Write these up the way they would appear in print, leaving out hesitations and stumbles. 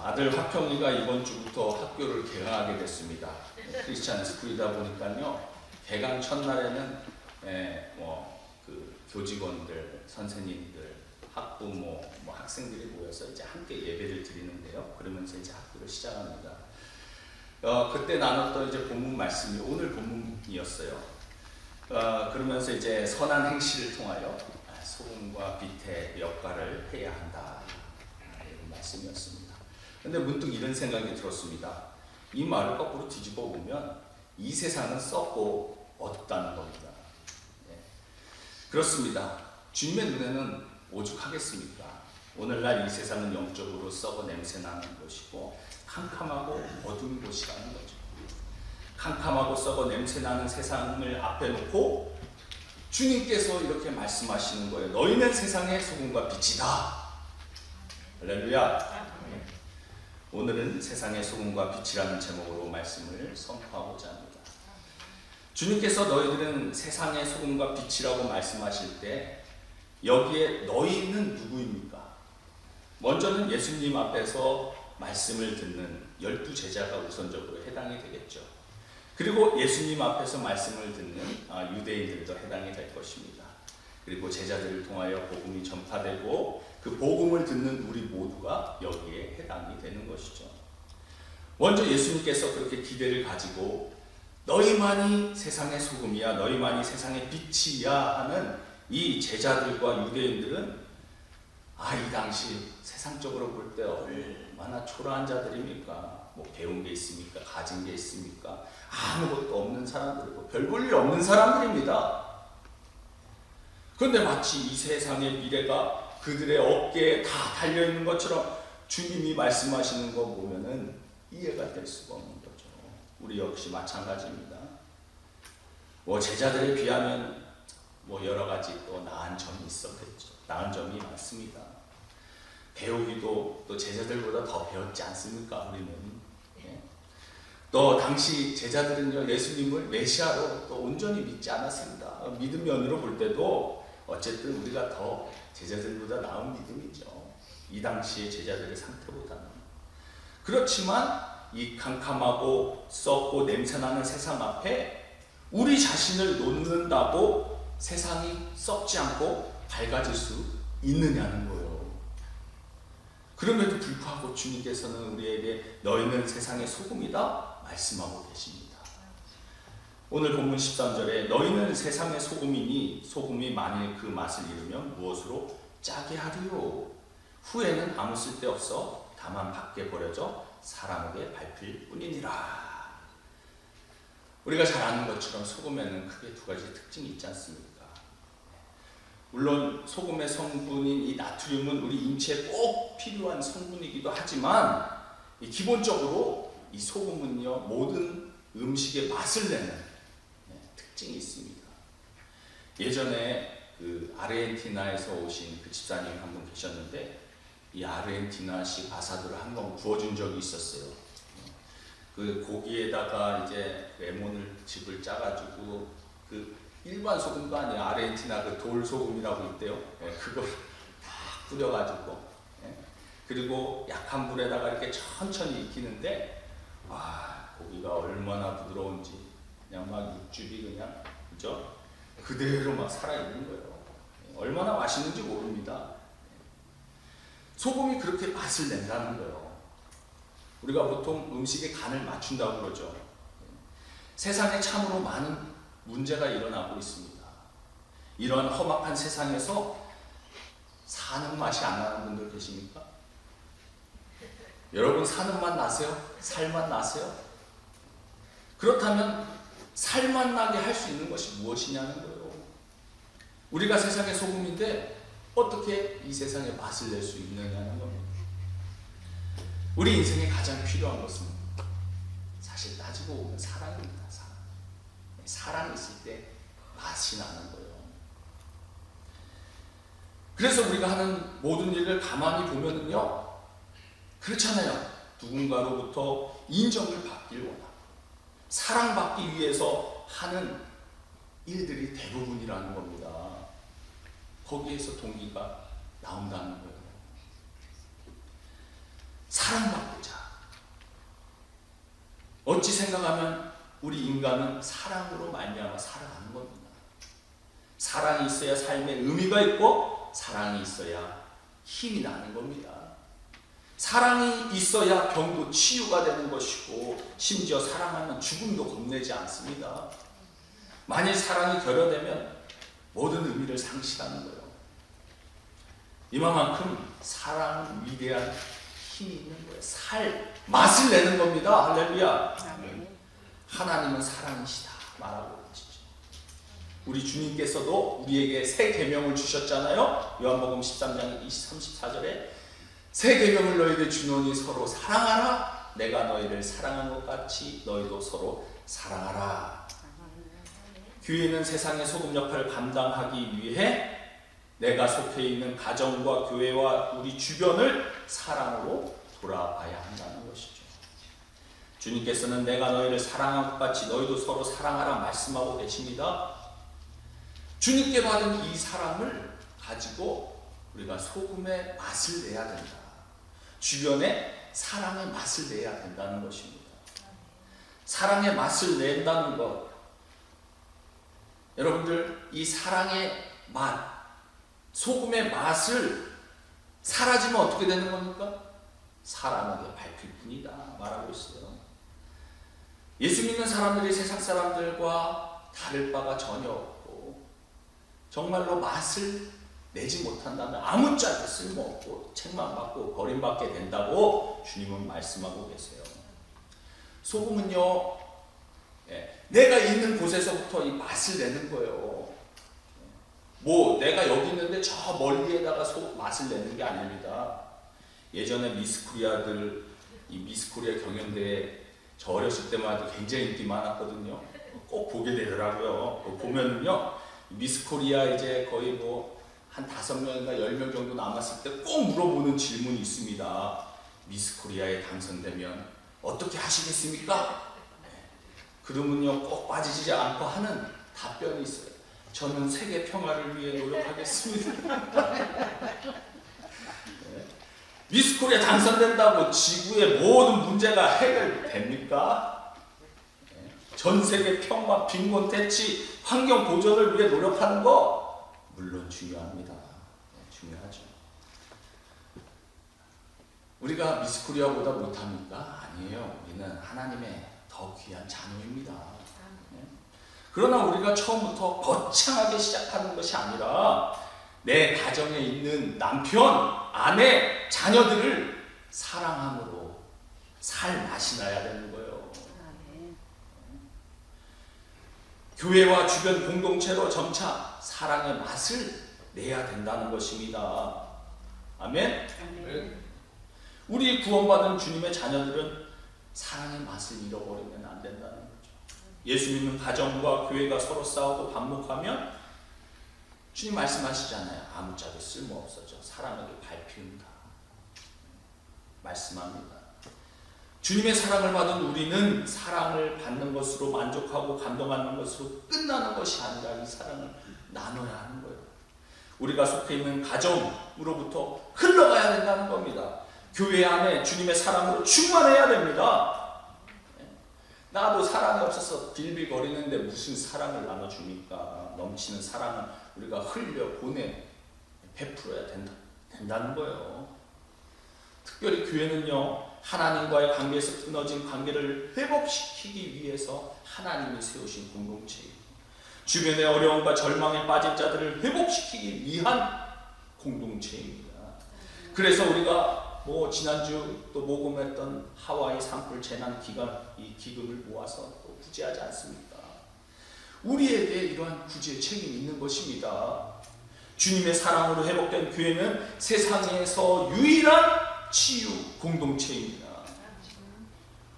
아들 화평이가 이번 주부터 학교를 개강하게 됐습니다. 크리스찬 스쿨이다 보니까요. 개강 첫날에는 그 교직원들, 선생님들, 학부모, 학생들이 모여서 이제 함께 예배를 드리는데요. 그러면서 이제 학교를 시작합니다. 그때 나눴던 이제 본문 말씀이 오늘 본문이었어요. 그러면서 이제 선한 행실을 통하여 소금과 빛의 역할을 해야 한다. 이런 말씀이었습니다. 근데 문득 이런 생각이 들었습니다. 이 말을 거꾸로 뒤집어 보면 이 세상은 썩고 어둡다는 겁니다. 그렇습니다. 주님의 눈에는 오죽하겠습니까? 오늘날 이 세상은 영적으로 썩어 냄새나는 곳이고 캄캄하고 어두운 곳이라는 거죠. 캄캄하고 썩어 냄새나는 세상을 앞에 놓고 주님께서 이렇게 말씀하시는 거예요. 너희는 세상의 소금과 빛이다. 할렐루야. 오늘은 세상의 소금과 빛이라는 제목으로 말씀을 선포하고자 합니다. 주님께서 너희들은 세상의 소금과 빛이라고 말씀하실 때 여기에 너희는 누구입니까? 먼저는 예수님 앞에서 말씀을 듣는 12제자가 우선적으로 해당이 되겠죠. 그리고 예수님 앞에서 말씀을 듣는 유대인들도 해당이 될 것입니다. 그리고 제자들을 통하여 복음이 전파되고 그 복음을 듣는 우리 모두가 여기에 해당이 되는 것이죠. 먼저 예수님께서 그렇게 기대를 가지고 너희만이 세상의 소금이야, 너희만이 세상의 빛이야 하는 이 제자들과 유대인들은 이 당시 세상적으로 볼 때 얼마나 초라한 자들입니까? 배운 게 있습니까? 가진 게 있습니까? 아무것도 없는 사람들이고 별 볼 일 없는 사람들입니다. 그런데 마치 이 세상의 미래가 그들의 어깨에 다 달려있는 것처럼 주님이 말씀하시는 거 보면은 이해가 될 수가 없는 거죠. 우리 역시 마찬가지입니다. 제자들에 비하면 여러 가지 또 나은 점이 있었겠죠. 나은 점이 많습니다. 배우기도 또 제자들보다 더 배웠지 않습니까? 우리는. 또 당시 제자들은요, 예수님을 메시아로 또 온전히 믿지 않았습니다. 믿음 면으로 볼 때도 어쨌든 우리가 더 제자들보다 나은 믿음이죠. 이 당시의 제자들의 상태보다는. 그렇지만 이 캄캄하고 썩고 냄새나는 세상 앞에 우리 자신을 놓는다고 세상이 썩지 않고 밝아질 수 있느냐는 거예요. 그럼에도 불구하고 주님께서는 우리에게 너희는 세상의 소금이다 말씀하고 계십니다. 오늘 본문 13절에 너희는 세상의 소금이니 소금이 만일 그 맛을 잃으면 무엇으로 짜게 하리요? 후에는 아무 쓸데없어 다만 밖에 버려져 사람에게 밟힐 뿐이니라. 우리가 잘 아는 것처럼 소금에는 크게 두 가지 특징이 있지 않습니까? 물론 소금의 성분인 이 나트륨은 우리 인체에 꼭 필요한 성분이기도 하지만 기본적으로 이 소금은요 모든 음식의 맛을 내는 특징이 있습니다. 예전에 그 아르헨티나에서 오신 그 집사님 한 분 계셨는데 이 아르헨티나식 아사도를 한 번 구워준 적이 있었어요. 그 고기에다가 이제 레몬을 즙을 짜가지고 그 일반 소금도 아니에요. 아르헨티나 그 돌 소금이라고 있대요. 그걸 다 뿌려가지고 그리고 약한 불에다가 이렇게 천천히 익히는데 고기가 얼마나 부드러운지 그냥 막 육즙이 그냥 그죠? 그대로 막 살아있는 거예요. 얼마나 맛있는지 모릅니다. 소금이 그렇게 맛을 낸다는 거예요. 우리가 보통 음식에 간을 맞춘다고 그러죠. 세상에 참으로 많은 문제가 일어나고 있습니다. 이런 험악한 세상에서 사는 맛이 안 나는 분들 계십니까? 여러분 사는 맛 나세요? 살맛 나세요? 그렇다면 살맛 나게 할 수 있는 것이 무엇이냐는 거예요. 우리가 세상의 소금인데 어떻게 이 세상의 맛을 낼 수 있느냐는 겁니다. 우리 인생에 가장 필요한 것은 사실 따지고 보면 사랑입니다. 사랑이 있을 때 맛이 나는 거예요. 그래서 우리가 하는 모든 일을 가만히 보면은요, 그렇잖아요. 누군가로부터 인정을 받길 원하고 사랑받기 위해서 하는 일들이 대부분이라는 겁니다. 거기에서 동기가 나온다는 거예요. 사랑받고자 어찌 생각하면 우리 인간은 사랑으로 말미암아 살아가는 겁니다. 사랑이 있어야 삶에 의미가 있고 사랑이 있어야 힘이 나는 겁니다. 사랑이 있어야 병도 치유가 되는 것이고 심지어 사랑하면 죽음도 겁내지 않습니다. 만일 사랑이 결여되면 모든 의미를 상실하는 거예요. 이만큼 사랑은 위대한 힘이 있는 거예요. 맛을 내는 겁니다. 할렐루야. 하나님은 사랑이시다 말하고 계시죠. 우리 주님께서도 우리에게 새 계명을 주셨잖아요. 요한복음 13장 34절에 새 계명을 너희에게 주노니 서로 사랑하라. 내가 너희를 사랑한 것 같이 너희도 서로 사랑하라. 교회는 세상의 소금 역할을 감당하기 위해 내가 속해 있는 가정과 교회와 우리 주변을 사랑으로 돌아봐야 한다는 것이죠. 주님께서는 내가 너희를 사랑한 것 같이 너희도 서로 사랑하라 말씀하고 계십니다. 주님께 받은 이 사랑을 가지고 우리가 소금의 맛을 내야 된다. 주변에 사랑의 맛을 내야 된다는 것입니다. 사랑의 맛을 낸다는 것, 여러분들 이 사랑의 맛, 소금의 맛을 사라지면 어떻게 되는 겁니까? 사람에게 밟힐 뿐이다 말하고 있어요. 예수 믿는 사람들이 세상 사람들과 다를 바가 전혀 없고 정말로 맛을 내지 못한다면 아무짝에 쓸모없고 책망받고 버림받게 된다고 주님은 말씀하고 계세요. 소금은요, 내가 있는 곳에서부터 이 맛을 내는 거예요. 내가 여기 있는데 저 멀리에다가 맛을 내는 게 아닙니다. 예전에 미스코리아들, 이 미스코리아 경연대회 저 어렸을 때만 해도 굉장히 인기 많았거든요. 꼭 보게 되더라고요. 보면은요, 미스코리아 이제 거의 한 5명인가 10명 정도 남았을 때 꼭 물어보는 질문이 있습니다. 미스코리아에 당선되면 어떻게 하시겠습니까? 그러면요, 꼭 빠지지 않고 하는 답변이 있어요. 저는 세계 평화를 위해 노력하겠습니다. 미스코리아 당선된다고 지구의 모든 문제가 해결됩니까? 전 세계 평화, 빈곤 퇴치, 환경 보존을 위해 노력하는 거 물론 중요합니다. 중요하죠. 우리가 미스코리아보다 못합니까? 아니에요. 우리는 하나님의 더 귀한 자녀입니다. 그러나 우리가 처음부터 거창하게 시작하는 것이 아니라 내 가정에 있는 남편, 아내, 자녀들을 사랑함으로 살 맛이 나야 되는 거예요. 교회와 주변 공동체로 점차 사랑의 맛을 내야 된다는 것입니다. 아멘? 우리 구원받은 주님의 자녀들은 사랑의 맛을 잃어버리면 안 된다는 거죠. 예수 믿는 가정과 교회가 서로 싸우고 반목하면 주님 말씀하시잖아요. 아무짝에 쓸모없어져 사람에게 밟힌다 말씀합니다. 주님의 사랑을 받은 우리는 사랑을 받는 것으로 만족하고 감동하는 것으로 끝나는 것이 아니라 이 사랑을 나눠야 하는 거예요. 우리가 속해 있는 가정으로부터 흘러가야 된다는 겁니다. 교회 안에 주님의 사랑으로 충만해야 됩니다. 나도 사랑이 없어서 빌빌거리는데 무슨 사랑을 나눠줍니까? 넘치는 사랑은 우리가 흘려보내 베풀어야 된다는 거예요. 특별히 교회는요, 하나님과의 관계에서 끊어진 관계를 회복시키기 위해서 하나님이 세우신 공동체예요. 주변의 어려움과 절망에 빠진 자들을 회복시키기 위한 공동체입니다. 그래서 우리가 지난주 또 모금했던 하와이 산불 재난 이 기금을 모아서 또 구제하지 않습니까? 우리에게 이러한 구제 책임이 있는 것입니다. 주님의 사랑으로 회복된 교회는 세상에서 유일한 치유 공동체입니다.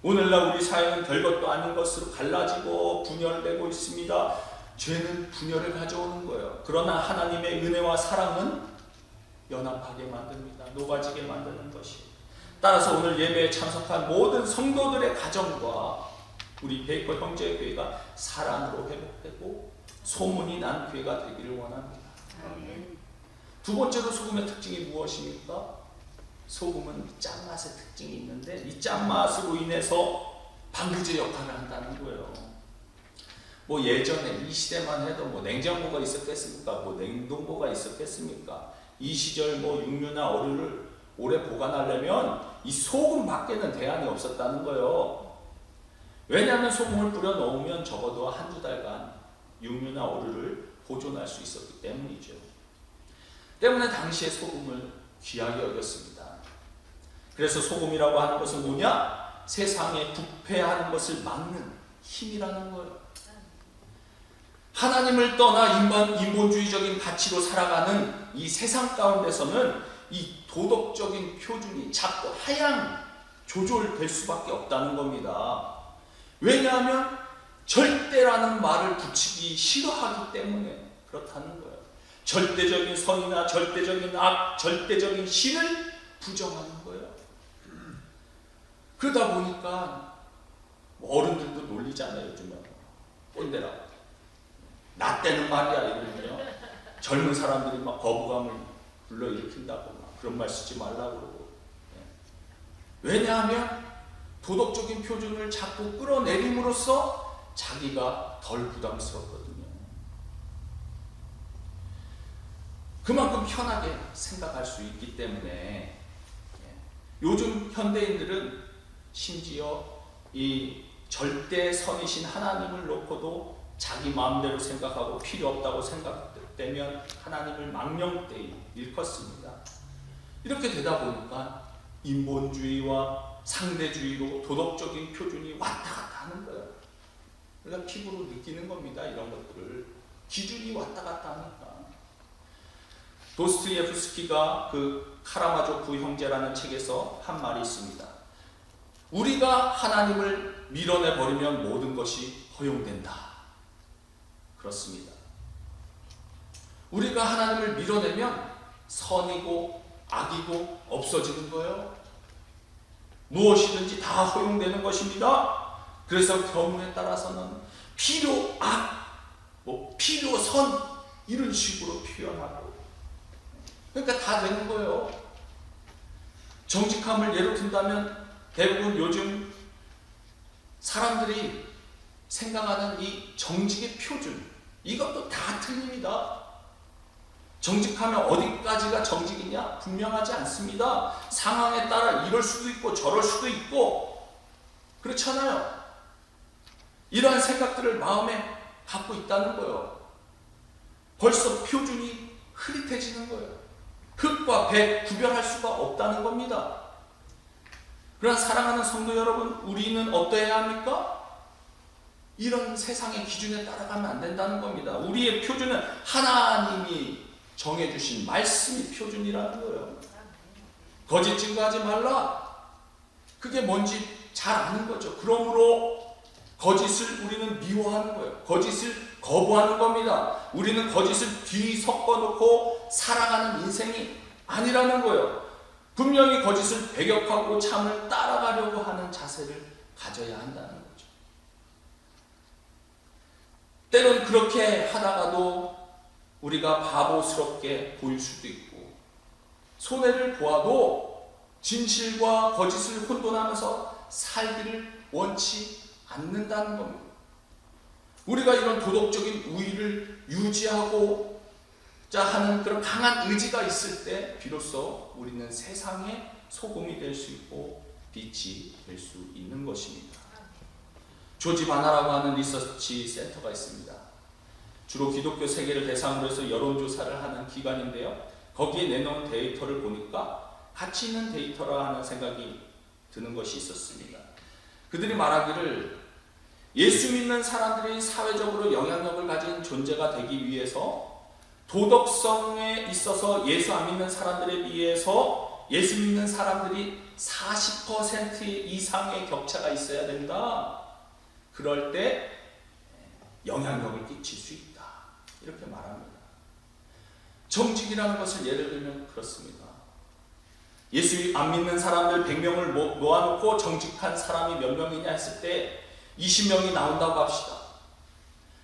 오늘날 우리 사회는 별것도 아닌 것으로 갈라지고 분열되고 있습니다. 죄는 분열을 가져오는 거예요. 그러나 하나님의 은혜와 사랑은 연합하게 만듭니다. 녹아지게 만드는 것이. 따라서 오늘 예배에 참석한 모든 성도들의 가정과 우리 베이커 형제교회가 사랑으로 회복되고 소문이 난 교회가 되기를 원합니다. 두 번째로 소금의 특징이 무엇입니까? 소금은 짠맛의 특징이 있는데 이 짠맛으로 인해서 방부제 역할을 한다는 거예요. 뭐 예전에 이 시대만 해도 뭐 냉장고가 있었겠습니까? 뭐 냉동고가 있었겠습니까? 이 시절 뭐 육류나 어류를 오래 보관하려면 이 소금 밖에는 대안이 없었다는 거예요. 왜냐하면 소금을 뿌려 넣으면 적어도 한두 달간 육류나 어류를 보존할 수 있었기 때문이죠. 때문에 당시에 소금을 귀하게 여겼습니다. 그래서 소금이라고 하는 것은 뭐냐? 세상에 부패하는 것을 막는 힘이라는 거예요. 하나님을 떠나 인본주의적인 가치로 살아가는 이 세상 가운데서는 이 도덕적인 표준이 자꾸 하향 조절될 수밖에 없다는 겁니다. 왜냐하면 절대라는 말을 붙이기 싫어하기 때문에 그렇다는 거예요. 절대적인 선이나 절대적인 악, 절대적인 신을 부정하는 거예요. 그러다 보니까 어른들도 놀리잖아요. 요즘은 꼰대라고. 나 때는 말이야 이러면요. 젊은 사람들이 막 거부감을 불러일으킨다고 막 그런 말 쓰지 말라고 그러고. 왜냐하면 도덕적인 표준을 자꾸 끌어내림으로써 자기가 덜 부담스럽거든요. 그만큼 편하게 생각할 수 있기 때문에 요즘 현대인들은 심지어 이 절대 선이신 하나님을 놓고도 자기 마음대로 생각하고 필요 없다고 생각되면 하나님을 망령되이 일컫습니다. 이렇게 되다 보니까 인본주의와 상대주의로 도덕적인 표준이 왔다 갔다 하는 거예요. 우리가 피부로 느끼는 겁니다. 이런 것들을. 기준이 왔다 갔다 하니까. 도스토옙스키가 그 카라마조프 형제라는 책에서 한 말이 있습니다. 우리가 하나님을 밀어내버리면 모든 것이 허용된다. 그렇습니다. 우리가 하나님을 밀어내면 선이고 악이고 없어지는 거예요. 무엇이든지 다 허용되는 것입니다. 그래서 경우에 따라서는 필요 악, 뭐 필요 선 이런 식으로 표현하고 그러니까 다 되는 거예요. 정직함을 예로 든다면 대부분 요즘 사람들이 생각하는 이 정직의 표준 이것도 다 틀립니다. 정직하면 어디까지가 정직이냐? 분명하지 않습니다. 상황에 따라 이럴 수도 있고 저럴 수도 있고 그렇잖아요. 이러한 생각들을 마음에 갖고 있다는 거예요. 벌써 표준이 흐릿해지는 거예요. 흑과 백 구별할 수가 없다는 겁니다. 그러나 사랑하는 성도 여러분, 우리는 어떠해야 합니까? 이런 세상의 기준에 따라가면 안 된다는 겁니다. 우리의 표준은 하나님이 정해주신 말씀이 표준이라는 거예요. 거짓 증거하지 말라. 그게 뭔지 잘 아는 거죠. 그러므로 거짓을 우리는 미워하는 거예요. 거짓을 거부하는 겁니다. 우리는 거짓을 뒤섞어놓고 살아가는 인생이 아니라는 거예요. 분명히 거짓을 배격하고 참을 따라가려고 하는 자세를 가져야 한다는 거죠. 때론 그렇게 하다가도 우리가 바보스럽게 보일 수도 있고 손해를 보아도 진실과 거짓을 혼돈하면서 살기를 원치 않는다는 겁니다. 우리가 이런 도덕적인 우위를 유지하고자 하는 그런 강한 의지가 있을 때 비로소 우리는 세상의 소금이 될 수 있고 빛이 될 수 있는 것입니다. 조지 바나라고 하는 리서치 센터가 있습니다. 주로 기독교 세계를 대상으로 해서 여론조사를 하는 기관인데요. 거기에 내놓은 데이터를 보니까 가치 있는 데이터라 하는 생각이 드는 것이 있었습니다. 그들이 말하기를 예수 믿는 사람들이 사회적으로 영향력을 가진 존재가 되기 위해서 도덕성에 있어서 예수 안 믿는 사람들에 비해서 예수 믿는 사람들이 40% 이상의 격차가 있어야 된다. 그럴 때 영향력을 끼칠 수 있다. 이렇게 말합니다. 정직이라는 것을 예를 들면 그렇습니다. 예수 안 믿는 사람들 100명을 모아놓고 정직한 사람이 몇 명이냐 했을 때 20명이 나온다고 합시다.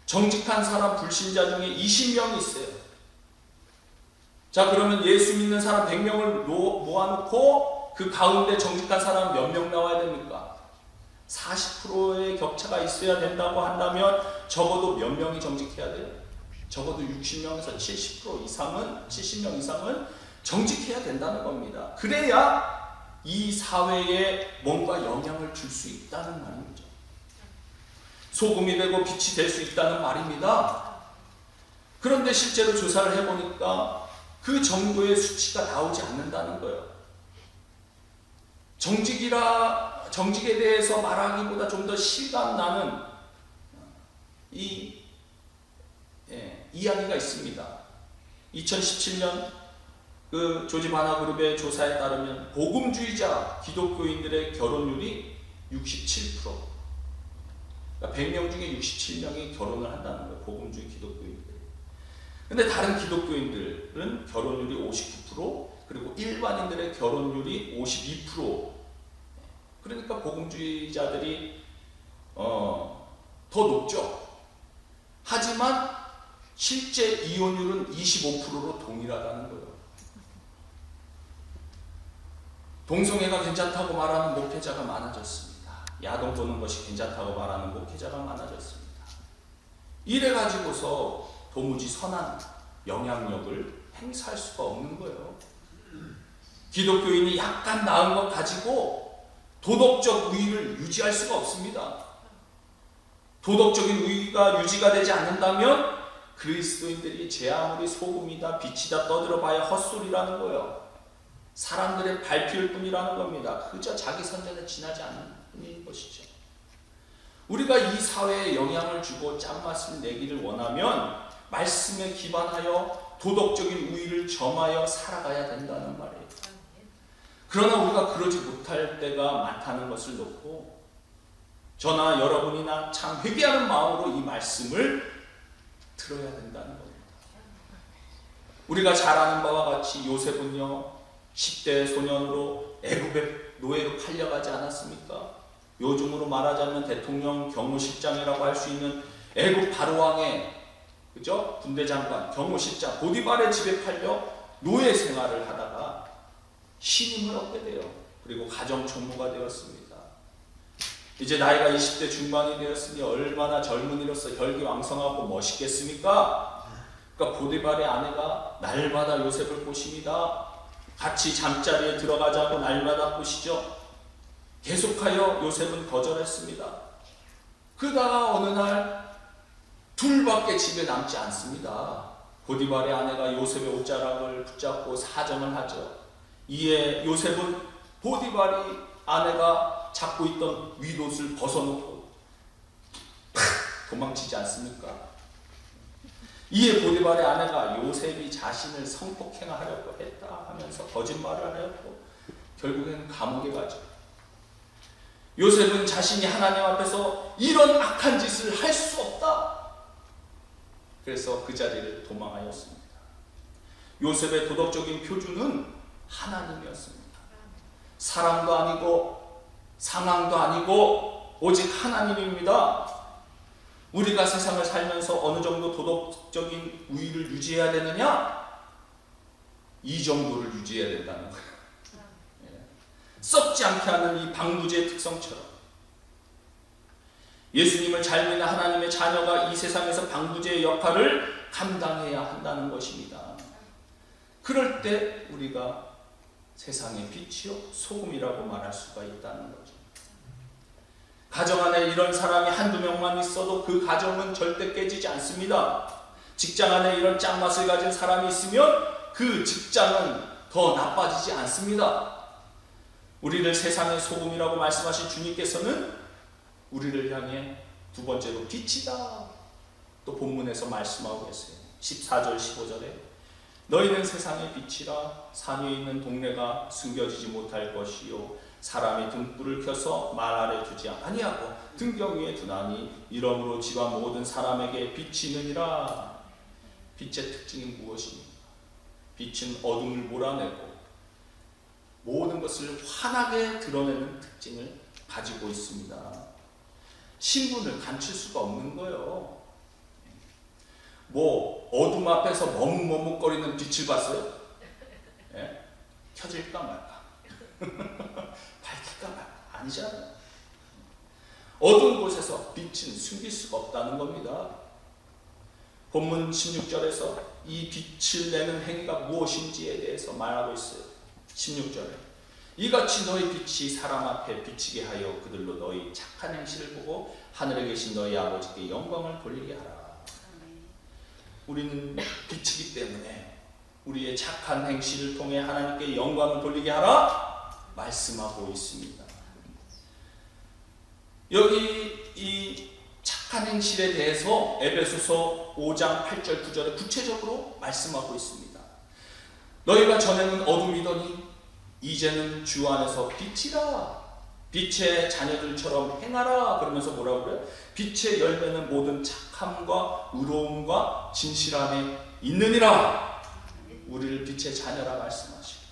정직한 사람 불신자 중에 20명이 있어요. 자, 그러면 예수 믿는 사람 100명을 모아놓고 그 가운데 정직한 사람 몇 명 나와야 됩니까? 40%의 격차가 있어야 된다고 한다면 적어도 몇 명이 정직해야 돼요? 적어도 60명에서 70% 이상은, 70명 이상은 정직해야 된다는 겁니다. 그래야 이 사회에 뭔가 영향을 줄 수 있다는 말입니다. 소금이 되고 빛이 될 수 있다는 말입니다. 그런데 실제로 조사를 해보니까 그 정도의 수치가 나오지 않는다는 거예요. 정직에 대해서 말하기보다 좀 더 실감나는 이야기가 있습니다. 2017년 그 조지 바나 그룹의 조사에 따르면 복음주의자 기독교인들의 결혼율이 67%. 그러니까 100명 중에 67명이 결혼을 한다는 거예요. 복음주의 기독교인들. 근데 다른 기독교인들은 결혼율이 59%, 그리고 일반인들의 결혼율이 52%. 그러니까 복음주의자들이 더 높죠. 하지만 실제 이혼율은 25%로 동일하다는 거예요. 동성애가 괜찮다고 말하는 목회자가 많아졌습니다. 야동 보는 것이 괜찮다고 말하는 목회자가 많아졌습니다. 이래가지고서 도무지 선한 영향력을 행사할 수가 없는 거예요. 기독교인이 약간 나은 것 가지고 도덕적 우위를 유지할 수가 없습니다. 도덕적인 우위가 유지가 되지 않는다면 그리스도인들이 제 아무리 소금이다 빛이다 떠들어봐야 헛소리라는 거예요. 사람들의 발표일 뿐이라는 겁니다. 그저 자기 선전에 지나지 않는 것이죠. 우리가 이 사회에 영향을 주고 짠맛을 내기를 원하면 말씀에 기반하여 도덕적인 우위를 점하여 살아가야 된다는 말이에요. 그러나 우리가 그러지 못할 때가 많다는 것을 놓고 저나 여러분이나 참 회개하는 마음으로 이 말씀을 들어야 된다는 겁니다. 우리가 잘 아는 바와 같이 요셉은요 10대 소년으로 애굽의 노예로 팔려가지 않았습니까? 요즘으로 말하자면 대통령 경호실장이라고 할 수 있는 애굽 바로왕의 그죠? 군대장관 경호실장 보디발의 집에 팔려 노예 생활을 하다가 신임을 얻게 돼요. 그리고 가정총무가 되었습니다. 이제 나이가 20대 중반이 되었으니 얼마나 젊은이로서 혈기왕성하고 멋있겠습니까? 그러니까 보디발의 아내가 날마다 요셉을 꼬십니다. 같이 잠자리에 들어가자고 날마다 꼬시죠. 계속하여 요셉은 거절했습니다. 그러다가 어느 날 둘밖에 집에 남지 않습니다. 보디발의 아내가 요셉의 옷자락을 붙잡고 사정을 하죠. 이에 요셉은 보디발이 아내가 잡고 있던 윗옷을 벗어놓고 도망치지 않습니까? 이에 보디발의 아내가 요셉이 자신을 성폭행하려고 했다 하면서 거짓말을 하였고 결국에는 감옥에 가죠. 요셉은 자신이 하나님 앞에서 이런 악한 짓을 할 수 없다. 그래서 그 자리를 도망하였습니다. 요셉의 도덕적인 표준은 하나님이었습니다. 사람도 아니고 상황도 아니고 오직 하나님입니다. 우리가 세상을 살면서 어느 정도 도덕적인 우위를 유지해야 되느냐? 이 정도를 유지해야 된다는 거예요. 썩지 않게 하는 이 방부제의 특성처럼 예수님을 잘 믿는 하나님의 자녀가 이 세상에서 방부제의 역할을 감당해야 한다는 것입니다. 그럴 때 우리가 세상의 빛이요 소금이라고 말할 수가 있다는 거죠. 가정 안에 이런 사람이 한두 명만 있어도 그 가정은 절대 깨지지 않습니다. 직장 안에 이런 짠맛을 가진 사람이 있으면 그 직장은 더 나빠지지 않습니다. 우리를 세상의 소금이라고 말씀하신 주님께서는 우리를 향해 두 번째로 빛이다. 또 본문에서 말씀하고 계세요. 14절 15절에 너희는 세상의 빛이라. 산 위에 있는 동네가 숨겨지지 못할 것이요 사람이 등불을 켜서 말 아래 두지 아니하고 등경 위에 두나니 이러므로 지와 모든 사람에게 빛이 있느니라. 빛의 특징이 무엇입니까? 빛은 어둠을 몰아내고 모든 것을 환하게 드러내는 특징을 가지고 있습니다. 신분을 감출 수가 없는 거예요. 뭐 어둠 앞에서 머뭇머뭇거리는 빛을 봤어요? 예? 켜질까 말까? 밝힐까 말까? 아니잖아요. 어두운 곳에서 빛은 숨길 수가 없다는 겁니다. 본문 16절에서 이 빛을 내는 행위가 무엇인지에 대해서 말하고 있어요. 16절에 이같이 너희 빛이 사람 앞에 비치게 하여 그들로 너희 착한 행실을 보고 하늘에 계신 너희 아버지께 영광을 돌리게 하라. 우리는 빛이기 때문에 우리의 착한 행실을 통해 하나님께 영광을 돌리게 하라 말씀하고 있습니다. 여기 이 착한 행실에 대해서 에베소서 5장 8절 9절에 구체적으로 말씀하고 있습니다. 너희가 전에는 어둠이더니 이제는 주 안에서 빛이라. 빛의 자녀들처럼 행하라. 그러면서 뭐라고 그래요? 빛의 열매는 모든 착함과 의로움과 진실함에 있느니라. 우리를 빛의 자녀라 말씀하시고,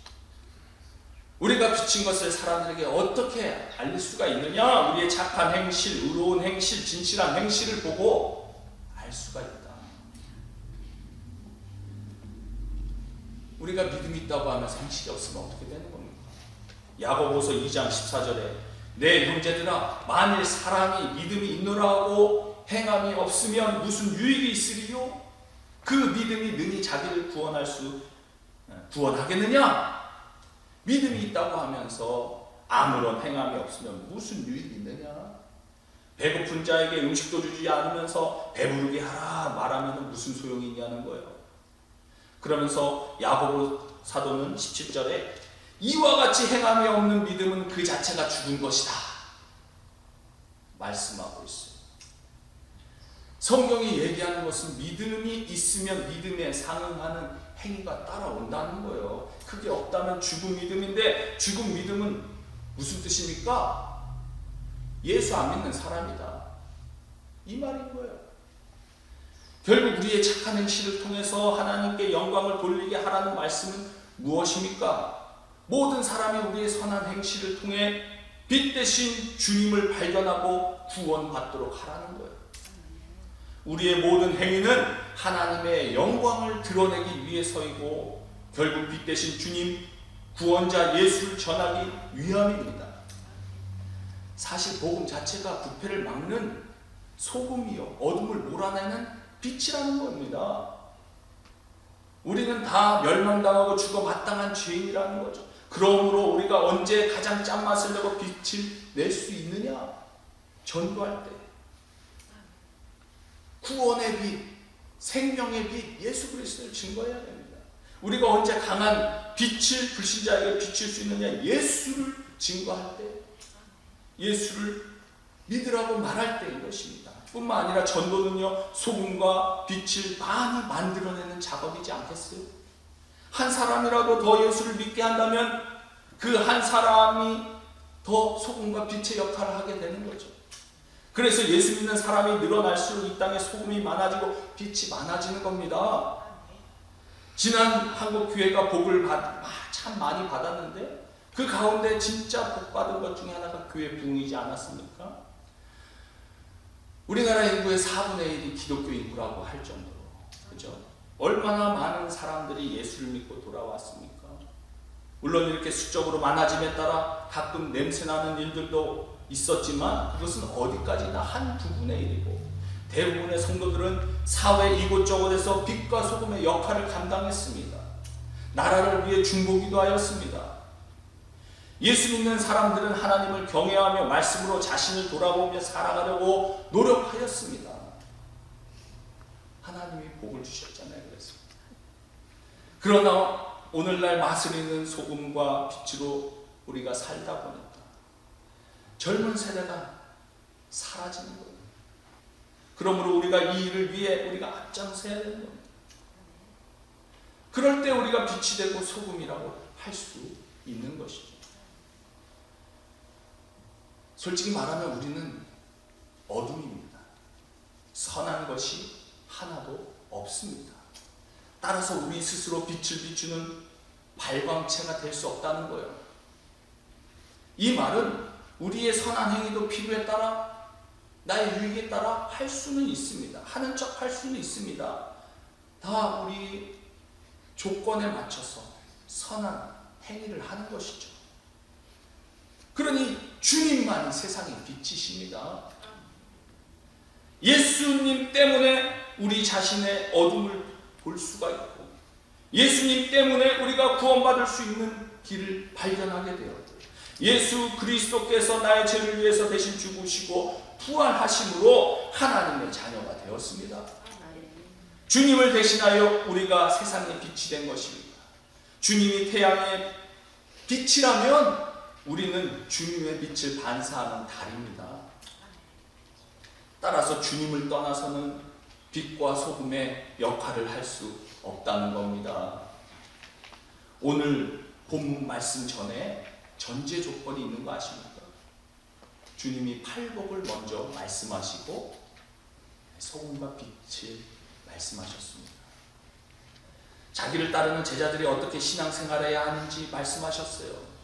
우리가 비친 것을 사람들에게 어떻게 알릴 수가 있느냐? 우리의 착한 행실, 의로운 행실, 진실한 행실을 보고 알 수가 있다. 우리가 믿음이 있다고 하면서 행실이 없으면 어떻게 되는 겁니까? 야고보서 2장 14절에 내 형제들아, 만일 사람이 믿음이 있노라고 행함이 없으면 무슨 유익이 있으리요? 그 믿음이 능히 자기를 구원하겠느냐? 믿음이 있다고 하면서 아무런 행함이 없으면 무슨 유익이 있느냐? 배고픈 자에게 음식도 주지 않으면서 배부르게 하라 말하면 무슨 소용이 있냐는 거예요. 그러면서 야고보 사도는 17절에 이와 같이 행함이 없는 믿음은 그 자체가 죽은 것이다 말씀하고 있어요. 성경이 얘기하는 것은 믿음이 있으면 믿음에 상응하는 행위가 따라온다는 거예요. 그게 없다면 죽은 믿음인데, 죽은 믿음은 무슨 뜻입니까? 예수 안 믿는 사람이다, 이 말인 거예요. 결국 우리의 착한 행실을 통해서 하나님께 영광을 돌리게 하라는 말씀은 무엇입니까? 모든 사람이 우리의 선한 행실을 통해 빛 대신 주님을 발견하고 구원받도록 하라는 거예요. 우리의 모든 행위는 하나님의 영광을 드러내기 위해서이고 결국 빛 대신 주님 구원자 예수를 전하기 위함입니다. 사실 복음 자체가 부패를 막는 소금이요, 어둠을 몰아내는 빛이라는 겁니다. 우리는 다 멸망당하고 죽어 마땅한 죄인이라는 거죠. 그러므로 우리가 언제 가장 짠맛을 내고 빛을 낼 수 있느냐? 전도할 때. 구원의 빛, 생명의 빛, 예수 그리스도를 증거해야 됩니다. 우리가 언제 강한 빛을 불신자에게 비칠 수 있느냐? 예수를 증거할 때, 예수를 믿으라고 말할 때인 것입니다. 뿐만 아니라 전도는요, 소금과 빛을 많이 만들어내는 작업이지 않겠어요? 한 사람이라도 더 예수를 믿게 한다면 그 한 사람이 더 소금과 빛의 역할을 하게 되는 거죠. 그래서 예수 믿는 사람이 늘어날수록 이 땅에 소금이 많아지고 빛이 많아지는 겁니다. 지난 한국 교회가 복을 참 많이 받았는데 그 가운데 진짜 복 받은 것 중에 하나가 교회 부흥이지 않았습니까? 우리나라 인구의 4분의 1이 기독교 인구라고 할 정도로, 그죠? 얼마나 많은 사람들이 예수를 믿고 돌아왔습니까? 물론 이렇게 수적으로 많아짐에 따라 가끔 냄새나는 일들도 있었지만 그것은 어디까지나 한 2분의 1이고 대부분의 성도들은 사회 이곳저곳에서 빛과 소금의 역할을 감당했습니다. 나라를 위해 중보기도 하였습니다. 예수 믿는 사람들은 하나님을 경외하며 말씀으로 자신을 돌아보며 살아가려고 노력하였습니다. 하나님이 복을 주셨잖아요. 그래서. 그러나 오늘날 맛을 있는 소금과 빛으로 우리가 살다 보니까 젊은 세대가 사라지는 거예요. 그러므로 우리가 이 일을 위해 우리가 앞장서야 되는 겁니다. 그럴 때 우리가 빛이 되고 소금이라고 할 수 있는 것이죠. 솔직히 말하면 우리는 어둠입니다. 선한 것이 하나도 없습니다. 따라서 우리 스스로 빛을 비추는 발광체가 될 수 없다는 거예요. 이 말은 우리의 선한 행위도 필요에 따라 나의 유익에 따라 할 수는 있습니다. 하는 척 할 수는 있습니다. 다 우리 조건에 맞춰서 선한 행위를 하는 것이죠. 그러니 주님 주님만이 세상의 빛이십니다. 예수님 때문에 우리 자신의 어둠을 볼 수가 있고, 예수님 때문에 우리가 구원받을 수 있는 길을 발견하게 되었고, 예수 그리스도께서 나의 죄를 위해서 대신 죽으시고 부활하심으로 하나님의 자녀가 되었습니다. 주님을 대신하여 우리가 세상의 빛이 된 것입니다. 주님이 태양의 빛이라면 우리는 주님의 빛을 반사하는 달입니다. 따라서 주님을 떠나서는 빛과 소금의 역할을 할 수 없다는 겁니다. 오늘 본문 말씀 전에 전제 조건이 있는 거 아십니까? 주님이 팔복을 먼저 말씀하시고 소금과 빛을 말씀하셨습니다. 자기를 따르는 제자들이 어떻게 신앙생활해야 하는지 말씀하셨어요.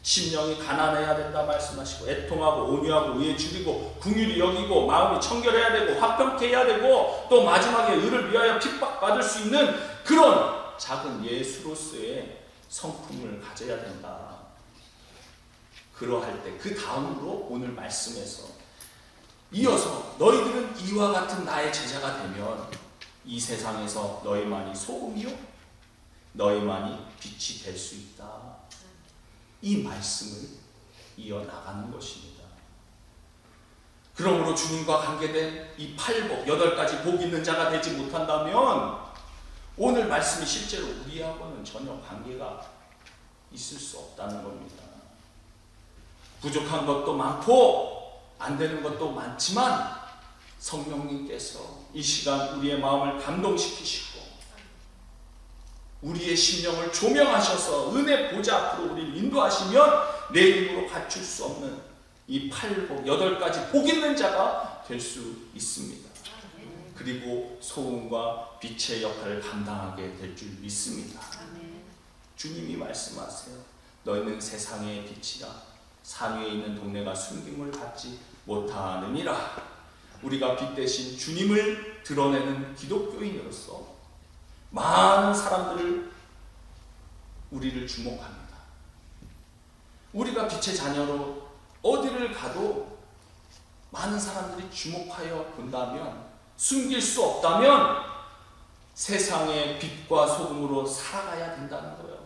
심령이 가난해야 된다 말씀하시고, 애통하고 온유하고 의에 줄이고 긍휼히 여기고 마음이 청결해야 되고 화평케 해야 되고, 또 마지막에 의를 위하여 핍박받을 수 있는 그런 작은 예수로서의 성품을 가져야 된다. 그러할 때 그 다음으로 오늘 말씀에서 이어서 너희들은 이와 같은 나의 제자가 되면 이 세상에서 너희만이 소금이요 너희만이 빛이 될 수 있다. 이 말씀을 이어나가는 것입니다. 그러므로 주님과 관계된 이 8복, 8가지 복 있는 자가 되지 못한다면 오늘 말씀이 실제로 우리하고는 전혀 관계가 있을 수 없다는 겁니다. 부족한 것도 많고 안 되는 것도 많지만 성령님께서 이 시간 우리의 마음을 감동시키시고 우리의 심령을 조명하셔서 은혜 보좌 앞으로 우리를 인도하시면 내 힘으로 갖출 수 없는 이 8복, 8가지 복 있는 자가 될 수 있습니다. 그리고 소금과 빛의 역할을 감당하게 될 줄 믿습니다. 주님이 말씀하세요. 너희는 세상의 빛이라 산 위에 있는 동네가 숨김을 받지 못하느니라. 우리가 빛 대신 주님을 드러내는 기독교인으로서 많은 사람들을 우리를 주목합니다. 우리가 빛의 자녀로 어디를 가도 많은 사람들이 주목하여 본다면, 숨길 수 없다면 세상의 빛과 소금으로 살아가야 된다는 거예요.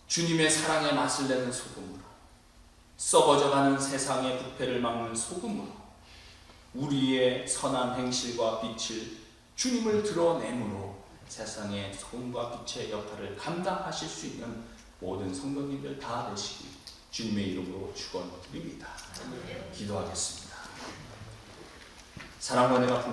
주님의 사랑의 맛을 내는 소금으로, 썩어져가는 세상의 부패를 막는 소금으로 우리의 선한 행실과 빛을 주님을 드러내므로 세상의 소금과 빛의 역할을 감당하실 수 있는 모든 성도님들 다 되시기 주님의 이름으로 축원드립니다. 기도하겠습니다. 사랑과 은혜가